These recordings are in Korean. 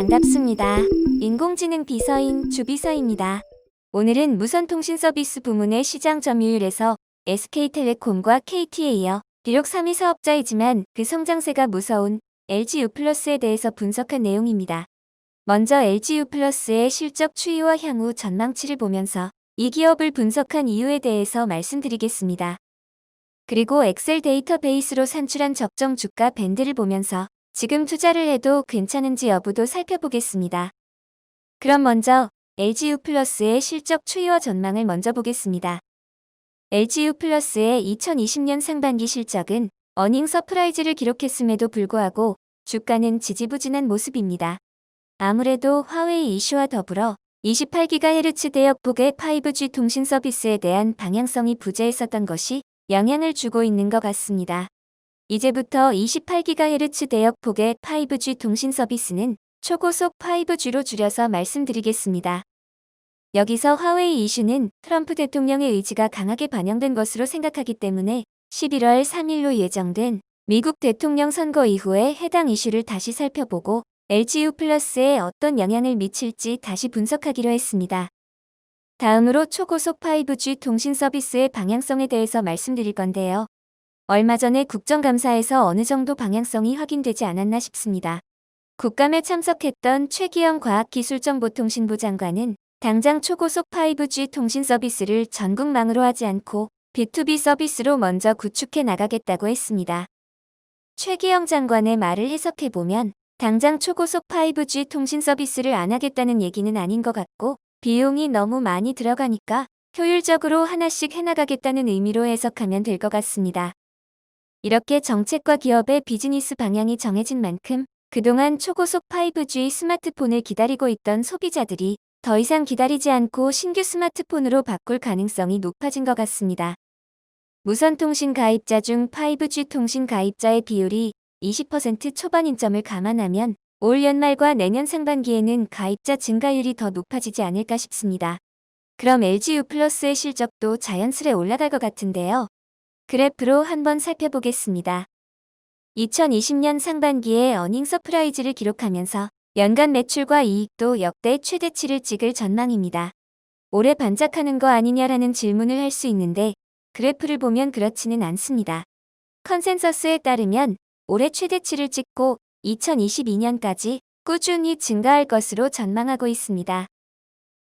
반갑습니다. 인공지능 비서인 주비서입니다. 오늘은 무선통신서비스 부문의 시장 점유율에서 SK텔레콤과 KT에 이어 비록 3위 사업자이지만 그 성장세가 무서운 LG유플러스에 대해서 분석한 내용입니다. 먼저 LG유플러스의 실적 추이와 향후 전망치를 보면서 이 기업을 분석한 이유에 대해서 말씀드리겠습니다. 그리고 엑셀 데이터베이스로 산출한 적정 주가 밴드를 보면서 지금 투자를 해도 괜찮은지 여부도 살펴보겠습니다. 그럼 먼저 LG유플러스의 실적 추이와 전망을 먼저 보겠습니다. LG유플러스의 2020년 상반기 실적은 어닝 서프라이즈를 기록했음에도 불구하고 주가는 지지부진한 모습입니다. 아무래도 화웨이 이슈와 더불어 28GHz 대역폭의 5G 통신 서비스에 대한 방향성이 부재했었던 것이 영향을 주고 있는 것 같습니다. 이제부터 28GHz 대역폭의 5G 통신 서비스는 초고속 5G로 줄여서 말씀드리겠습니다. 여기서 화웨이 이슈는 트럼프 대통령의 의지가 강하게 반영된 것으로 생각하기 때문에 11월 3일로 예정된 미국 대통령 선거 이후에 해당 이슈를 다시 살펴보고 LG유플러스에 어떤 영향을 미칠지 다시 분석하기로 했습니다. 다음으로 초고속 5G 통신 서비스의 방향성에 대해서 말씀드릴 건데요. 얼마 전에 국정감사에서 어느 정도 방향성이 확인되지 않았나 싶습니다. 국감에 참석했던 최기영 과학기술정보통신부 장관은 당장 초고속 5G 통신 서비스를 전국망으로 하지 않고 B2B 서비스로 먼저 구축해 나가겠다고 했습니다. 최기영 장관의 말을 해석해보면 당장 초고속 5G 통신 서비스를 안 하겠다는 얘기는 아닌 것 같고 비용이 너무 많이 들어가니까 효율적으로 하나씩 해나가겠다는 의미로 해석하면 될 것 같습니다. 이렇게 정책과 기업의 비즈니스 방향이 정해진 만큼 그동안 초고속 5G 스마트폰을 기다리고 있던 소비자들이 더 이상 기다리지 않고 신규 스마트폰으로 바꿀 가능성이 높아진 것 같습니다. 무선통신 가입자 중 5G 통신 가입자의 비율이 20% 초반인 점을 감안하면 올 연말과 내년 상반기에는 가입자 증가율이 더 높아지지 않을까 싶습니다. 그럼 LG유플러스의 실적도 자연스레 올라갈 것 같은데요. 그래프로 한번 살펴보겠습니다. 2020년 상반기에 어닝 서프라이즈를 기록하면서 연간 매출과 이익도 역대 최대치를 찍을 전망입니다. 올해 반짝하는 거 아니냐라는 질문을 할 수 있는데 그래프를 보면 그렇지는 않습니다. 컨센서스에 따르면 올해 최대치를 찍고 2022년까지 꾸준히 증가할 것으로 전망하고 있습니다.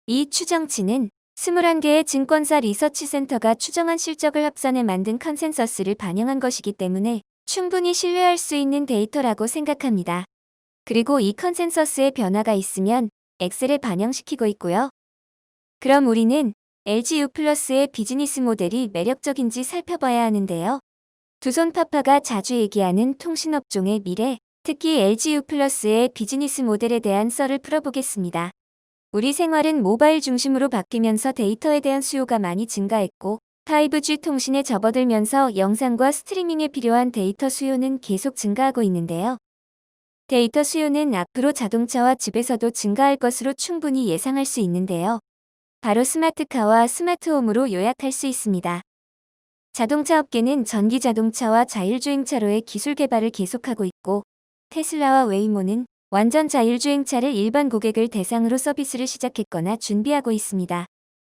이 추정치는 21개의 증권사 리서치 센터가 추정한 실적을 합산해 만든 컨센서스를 반영한 것이기 때문에 충분히 신뢰할 수 있는 데이터라고 생각합니다. 그리고 이 컨센서스에 변화가 있으면 엑셀에 반영시키고 있고요. 그럼 우리는 LG유플러스의 비즈니스 모델이 매력적인지 살펴봐야 하는데요. 두손파파가 자주 얘기하는 통신업종의 미래, 특히 LG유플러스의 비즈니스 모델에 대한 썰을 풀어보겠습니다. 우리 생활은 모바일 중심으로 바뀌면서 데이터에 대한 수요가 많이 증가했고 5G 통신에 접어들면서 영상과 스트리밍에 필요한 데이터 수요는 계속 증가하고 있는데요. 데이터 수요는 앞으로 자동차와 집에서도 증가할 것으로 충분히 예상할 수 있는데요. 바로 스마트카와 스마트홈으로 요약할 수 있습니다. 자동차 업계는 전기 자동차와 자율주행차로의 기술 개발을 계속하고 있고 테슬라와 웨이모는 완전 자율주행차를 일반 고객을 대상으로 서비스를 시작했거나 준비하고 있습니다.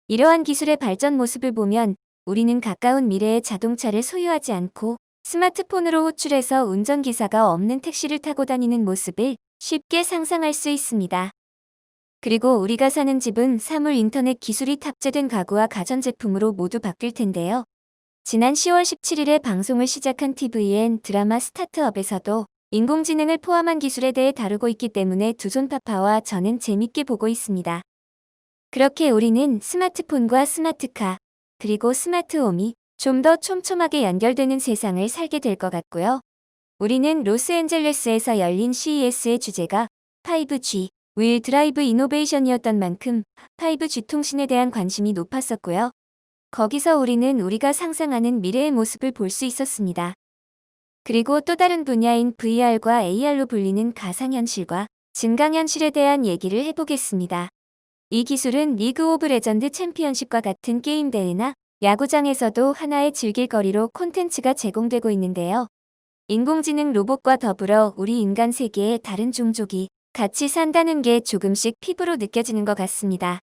이러한 기술의 발전 모습을 보면 우리는 가까운 미래에 자동차를 소유하지 않고 스마트폰으로 호출해서 운전기사가 없는 택시를 타고 다니는 모습을 쉽게 상상할 수 있습니다. 그리고 우리가 사는 집은 사물 인터넷 기술이 탑재된 가구와 가전제품으로 모두 바뀔 텐데요. 지난 10월 17일에 방송을 시작한 TVN 드라마 스타트업에서도 인공지능을 포함한 기술에 대해 다루고 있기 때문에 두손파파와 저는 재밌게 보고 있습니다. 그렇게 우리는 스마트폰과 스마트카, 그리고 스마트홈이 좀 더 촘촘하게 연결되는 세상을 살게 될 것 같고요. 우리는 로스앤젤레스에서 열린 CES의 주제가 5G, 윌 드라이브 이노베이션이었던 만큼 5G 통신에 대한 관심이 높았었고요. 거기서 우리는 우리가 상상하는 미래의 모습을 볼 수 있었습니다. 그리고 또 다른 분야인 VR과 AR로 불리는 가상현실과 증강현실에 대한 얘기를 해보겠습니다. 이 기술은 리그 오브 레전드 챔피언십과 같은 게임 대회나 야구장에서도 하나의 즐길거리로 콘텐츠가 제공되고 있는데요. 인공지능 로봇과 더불어 우리 인간 세계의 다른 종족이 같이 산다는 게 조금씩 피부로 느껴지는 것 같습니다.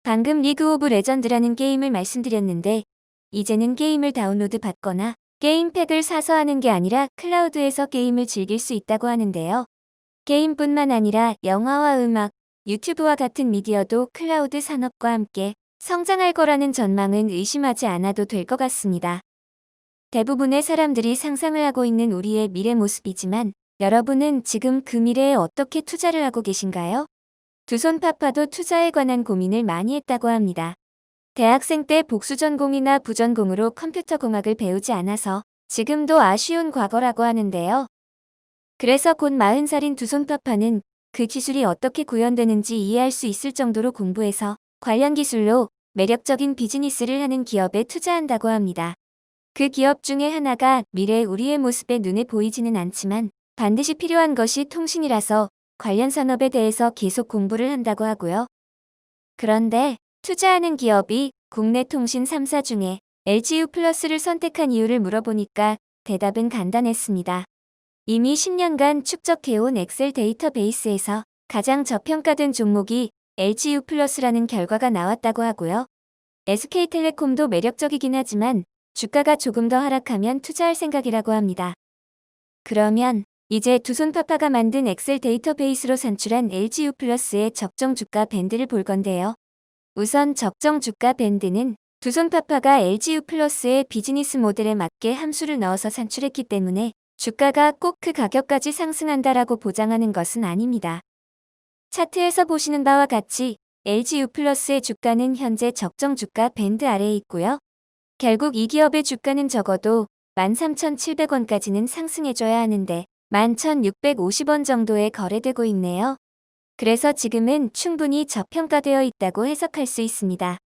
방금 리그 오브 레전드라는 게임을 말씀드렸는데 이제는 게임을 다운로드 받거나 게임팩을 사서 하는 게 아니라 클라우드에서 게임을 즐길 수 있다고 하는데요. 게임뿐만 아니라 영화와 음악, 유튜브와 같은 미디어도 클라우드 산업과 함께 성장할 거라는 전망은 의심하지 않아도 될 것 같습니다. 대부분의 사람들이 상상을 하고 있는 우리의 미래 모습이지만 여러분은 지금 그 미래에 어떻게 투자를 하고 계신가요? 두손파파도 투자에 관한 고민을 많이 했다고 합니다. 대학생 때 복수 전공이나 부전공으로 컴퓨터 공학을 배우지 않아서 지금도 아쉬운 과거라고 하는데요. 그래서 곧 40살인 두손파파는 그 기술이 어떻게 구현되는지 이해할 수 있을 정도로 공부해서 관련 기술로 매력적인 비즈니스를 하는 기업에 투자한다고 합니다. 그 기업 중에 하나가 미래 우리의 모습에 눈에 보이지는 않지만 반드시 필요한 것이 통신이라서 관련 산업에 대해서 계속 공부를 한다고 하고요. 그런데 투자하는 기업이 국내 통신 3사 중에 LGU 플러스를 선택한 이유를 물어보니까 대답은 간단했습니다. 이미 10년간 축적해온 엑셀 데이터베이스에서 가장 저평가된 종목이 LGU 플러스라는 결과가 나왔다고 하고요. SK텔레콤도 매력적이긴 하지만 주가가 조금 더 하락하면 투자할 생각이라고 합니다. 그러면 이제 두손파파가 만든 엑셀 데이터베이스로 산출한 LGU 플러스의 적정 주가 밴드를 볼 건데요. 우선 적정 주가 밴드는 두손파파가 LGU 플러스의 비즈니스 모델에 맞게 함수를 넣어서 산출했기 때문에 주가가 꼭 그 가격까지 상승한다라고 보장하는 것은 아닙니다. 차트에서 보시는 바와 같이 LGU 플러스의 주가는 현재 적정 주가 밴드 아래에 있고요. 결국 이 기업의 주가는 적어도 13,700원까지는 상승해줘야 하는데 11,650원 정도에 거래되고 있네요. 그래서 지금은 충분히 저평가되어 있다고 해석할 수 있습니다.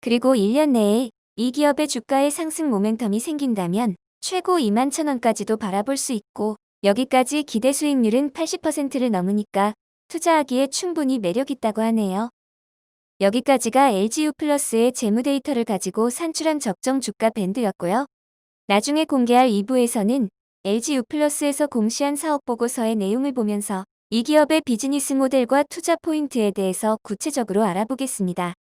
그리고 1년 내에 이 기업의 주가의 상승 모멘텀이 생긴다면 최고 21,000원까지도 바라볼 수 있고 여기까지 기대 수익률은 80%를 넘으니까 투자하기에 충분히 매력 있다고 하네요. 여기까지가 LGU 플러스의 재무 데이터를 가지고 산출한 적정 주가 밴드였고요. 나중에 공개할 2부에서는 LGU 플러스에서 공시한 사업 보고서의 내용을 보면서 이 기업의 비즈니스 모델과 투자 포인트에 대해서 구체적으로 알아보겠습니다.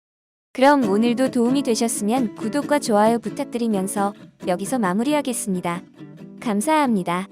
그럼 오늘도 도움이 되셨으면 구독과 좋아요 부탁드리면서 여기서 마무리하겠습니다. 감사합니다.